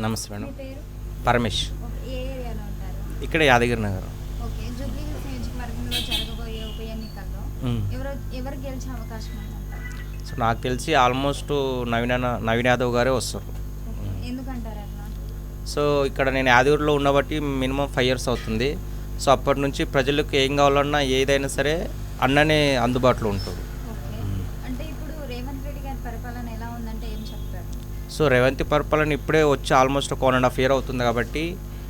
నమస్తే మేడం. మీ పేరు? పరమేష్. ఓకే. ఏ ఏరియాలో ఉంటారు? ఇక్కడ Yadagiri Nagar. Okay. Jubilee hills నియోజకవర్గంలో జరగబోయే ఉప ఎన్నికల్లో ఎవరు గెలిచే అవకాశం ఉందంటారు? సో నాకు తెలిసి ఆల్మోస్ట్ నవీన్ యాదవ్ గారే వస్తారు. ఓకే. ఎందుకంటారు అట్లా? సో ఇక్కడ నేను యాదగిరిలో ఉన్నబట్టి మినిమం 5 years అవుతుంది. సో అప్పటి నుంచి ప్రజలకు ఏం కావాలన్నా ఏదైనా సరే అన్ననే అందుబాటులో ఉంటాడు. ఓకే. అంటే ఇప్పుడు రేవంత్ రెడ్డి గారి పరిపాలన ఎలా ఉందంటే ఏం చెప్తారు? సో రేవంత్ పరిపాలన ఇప్పుడే వచ్చి ఆల్మోస్ట్ 1.5 year అవుతుంది కాబట్టి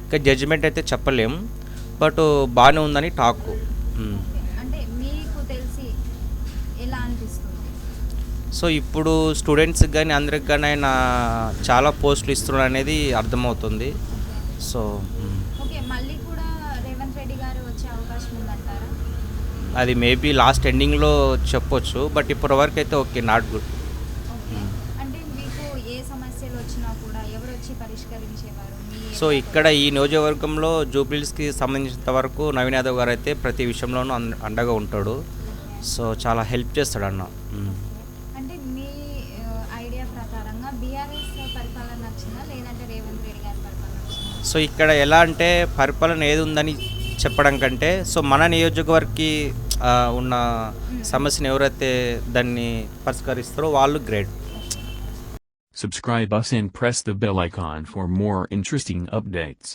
ఇంకా జడ్జిమెంట్ అయితే చెప్పలేం, బట్ బాగానే ఉందని టాక్. ఓకే. అంటే మీకు తెలిసి ఎలా అనిపిస్తుంది? సో ఇప్పుడు స్టూడెంట్స్కి కానీ అందరికి కానీ ఆయన చాలా పోస్టులు ఇస్తున్నాడు అనేది అర్థమవుతుంది. So okay. మళ్ళీ కూడా రేవంత్ రెడ్డి గారు వచ్చే అవకాశం ఉందంటారా? అది మేబీ లాస్ట్ ఎండింగ్లో చెప్పొచ్చు, బట్ ఇప్పటి వరకు అయితే ఓకే, నాట్ గుడ్. ఓకే. అంటే మీకు ఏ సమస్యలు వచ్చినా కూడా ఎవరు వచ్చి పరిష్కరించేవారు? సో ఇక్కడ ఈ నియోజకవర్గంలో జూబ్లీస్కి సంబంధించినంత వరకు నవీన్ యాదవ్ గారు అయితే ప్రతి విషయంలోనూ అండగా ఉంటాడు. సో చాలా హెల్ప్ చేస్తాడు అన్న. అంటే మీ ఐడియా ప్రకారంగా బీఆర్ఎస్ పరిపాలన నచ్చిందా లేదంటే రేవంత్ రెడ్డి గారి పరిపాలన నచ్చిందా? సో ఇక్కడ ఎలా అంటే పరిపాలన ఏది ఉందని చెప్పడం కంటే సో మన నియోజకవర్గకి ఉన్న సమస్యను ఎవరైతే దాన్ని పరిష్కరిస్తారో వాళ్ళు great. Subscribe us and press the bell icon for more interesting updates.